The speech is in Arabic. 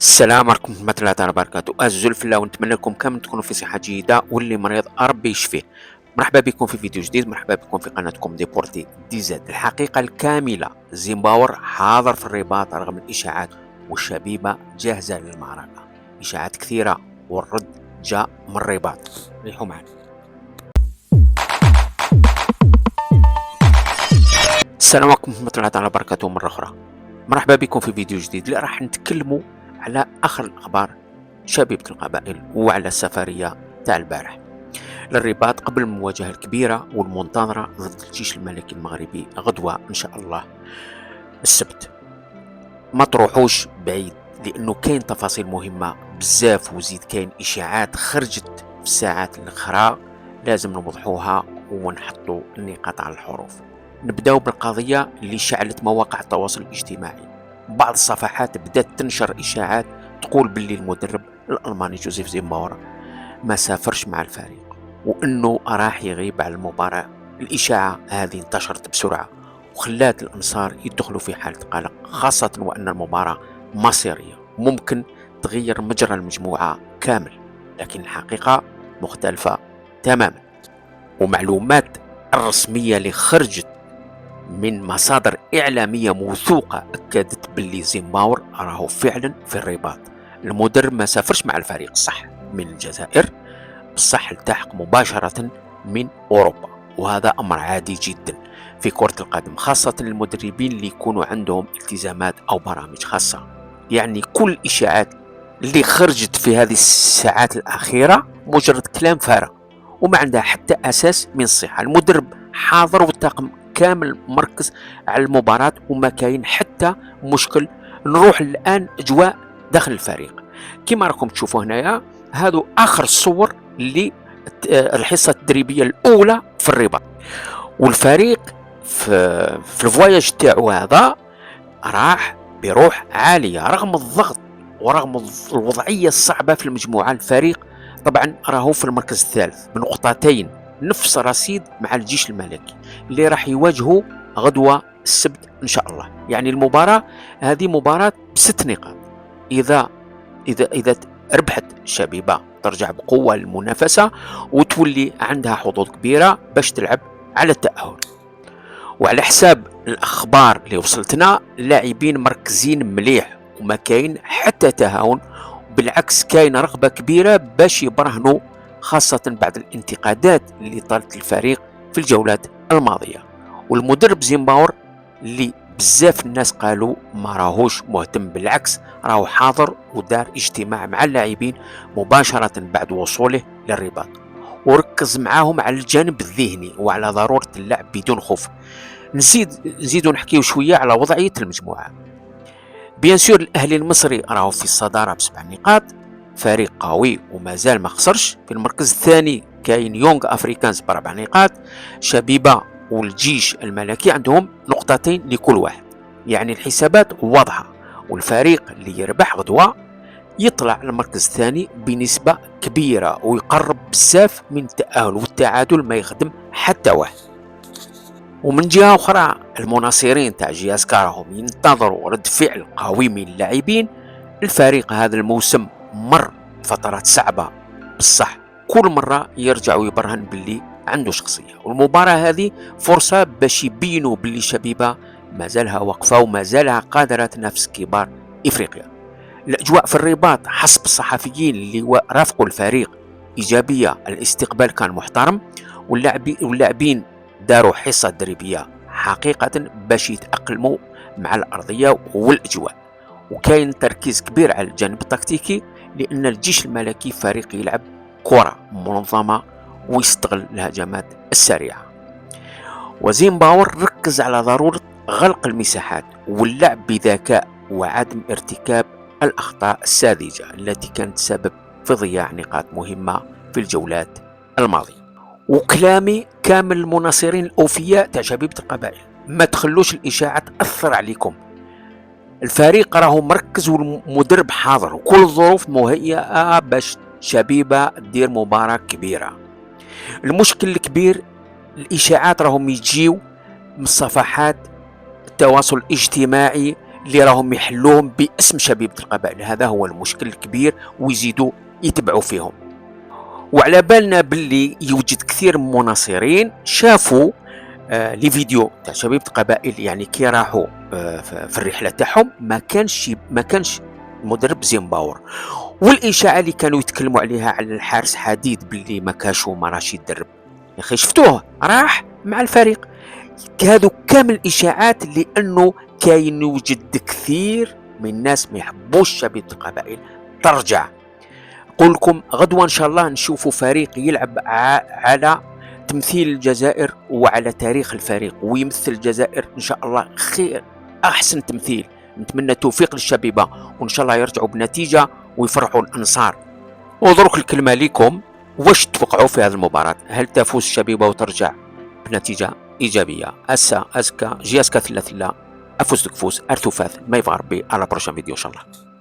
السلام عليكم ورحمة الله تعالى وبركاته. أعزائي في الله ونتمنى لكم كامل تكونوا في صحة جيدة، واللي مريض ربي يشفيه. مرحبا بكم في فيديو جديد، مرحبا بكم في قناتكم ديبورتي دي زاد. الحقيقة الكاملة، زيمباور حاضر في الرباط رغم الإشاعات، والشبيبة جاهزة للمعركة. إشاعات كثيرة والرد جاء من الرباط. ريحوا معنا. السلام عليكم ورحمة الله تعالى وبركاته مرة أخرى. مرحبا بكم في فيديو جديد اللي راح نتكلموا على آخر الأخبار شبيبة القبائل وعلى السفرية تاع البارح للرباط قبل المواجهة الكبيرة والمنتظرة ضد الجيش الملكي المغربي غدوة إن شاء الله السبت. ما تروحوش بعيد لأنه كاين تفاصيل مهمة بزاف، وزيد كاين إشاعات خرجت في الساعات الأخرى لازم نوضحوها ونحطوا النقاط على الحروف. نبداو بالقضية اللي شعلت مواقع التواصل الاجتماعي. بعض الصفحات بدأت تنشر إشاعات تقول باللي المدرب الألماني جوزيف زيمباور ما سافرش مع الفريق وأنه راح يغيب على المباراة. الإشاعة هذه انتشرت بسرعة وخلات الأنصار يدخلوا في حالة قلق، خاصة وأن المباراة مصيرية ممكن تغير مجرى المجموعة كامل. لكن الحقيقة مختلفة تماما، ومعلومات الرسمية اللي خرجت من مصادر إعلامية موثوقة أكدت باللي زيمباور راهو فعلا في الرباط. المدرب ما سافرش مع الفريق صح من الجزائر، بصح التحق مباشرة من أوروبا، وهذا أمر عادي جدا في كرة القدم، خاصة للمدربين اللي يكونوا عندهم التزامات أو برامج خاصة. يعني كل الإشاعات اللي خرجت في هذه الساعات الأخيرة مجرد كلام فارغ وما عندها حتى أساس من الصحة. المدرب حاضر والطاقم كامل مركز على المباراة وما كاين حتى مشكل. نروح الآن أجواء داخل الفريق. كما راكم تشوفوا هنايا، هذو آخر الصور اللي الحصة التدريبية الأولى في الرباط، والفريق في الفواياج تاعو هذا راح بروح عالية رغم الضغط ورغم الوضعية الصعبة في المجموعة. الفريق طبعا راهو في المركز الثالث بنقطتين، نفس رصيد مع الجيش الملكي اللي راح يواجهه غدوة السبت إن شاء الله. يعني المباراة هذه مباراة ب6 نقاط. إذا ربحت شبيبة ترجع بقوة للمنافسة وتولي عندها حظوظ كبيرة باش تلعب على التأهل. وعلى حساب الأخبار اللي وصلتنا، اللاعبين مركزين مليح وما كاين حتى تهاون، بالعكس كاين رغبة كبيرة باش يبرهنوا، خاصة بعد الانتقادات اللي طالت الفريق في الجولات الماضية. والمدرب زيمباور اللي بزاف الناس قالوا ما راهوش مهتم، بالعكس راهو حاضر ودار اجتماع مع اللاعبين مباشرة بعد وصوله للرباط، وركز معاهم على الجانب الذهني وعلى ضرورة اللعب بدون خوف. نزيدوا نحكيو شوية على وضعية المجموعة. بيان سور الأهلي المصري راهو في الصدارة ب7 نقاط، فريق قوي وما زال ما خسرش. في المركز الثاني كاين يونغ أفريكانز ب4 نقاط، شبيبة والجيش الملكي عندهم 2 نقطتين لكل واحد. يعني الحسابات واضحة، والفريق اللي يربح غدوة يطلع المركز الثاني بنسبة كبيرة ويقرب بزاف من التأهل، والتعادل ما يخدم حتى واحد. ومن جهة أخرى المناصرين تاع جياسكا راهم ينتظروا رد فعل قوي من اللاعبين. الفريق هذا الموسم مر فترات صعبة، بصح كل مرة يرجع ويبرهن باللي عنده شخصية، والمباراة هذه فرصة باش يبينوا باللي شبيبة ما زالها واقفة وما زالها قادرة تنافس كبار إفريقيا. الأجواء في الرباط حسب الصحفيين اللي رافقوا الفريق إيجابية، الاستقبال كان محترم، واللاعبين داروا حصة تدريبية حقيقة باش يتأقلموا مع الأرضية والأجواء. وكاين تركيز كبير على الجانب التكتيكي، لأن الجيش الملكي فريق يلعب كرة منظمة ويستغل الهجمات السريعة. وزيمباور ركز على ضرورة غلق المساحات واللعب بذكاء وعدم ارتكاب الأخطاء الساذجة التي كانت سبب في ضياع نقاط مهمة في الجولات الماضية. وكلامي كامل المناصرين الأوفياء تاع شبيبة القبائل، ما تخلوش الإشاعة تأثر عليكم. الفريق راهو مركز والمدرب حاضر وكل الظروف مهيئة باش شبيبة دير مباراة كبيرة. المشكل الكبير الإشاعات راهم يجيو من صفحات التواصل الاجتماعي اللي راهم يحلوهم باسم شبيبة القبائل. هذا هو المشكل الكبير، ويزيدوا يتبعوا فيهم. وعلى بالنا باللي يوجد كثير من المناصرين شافوا لي فيديو تاع شبيبة القبائل، يعني كي راحوا في الرحله تاعهم ما كانش مدرب زيمباور. والاشاعه اللي كانوا يتكلموا عليها على الحارس حديد باللي ما كاش وما راش يدرب، يا اخي شفتوه راح مع الفريق. هذو كامل اشاعات، لانه كاين يوجد كثير من الناس ما يحبوش شبيبة القبائل ترجع. نقول لكم غدوه ان شاء الله نشوفوا فريق يلعب على تمثيل الجزائر وعلى تاريخ الفريق، ويمثل الجزائر ان شاء الله خير احسن تمثيل. نتمنى التوفيق للشبيبه، وان شاء الله يرجعوا بنتيجه ويفرحوا الانصار. ودرك الكلمه لكم، واش تتوقعوا في هذه المباراه؟ هل تفوز الشبيبه وترجع بنتيجه ايجابيه؟ اسكا جي اسكا ثلاثه افوز تكفوز ارثوفاث ما يبغى ربي. على بروشان فيديو ان شاء الله.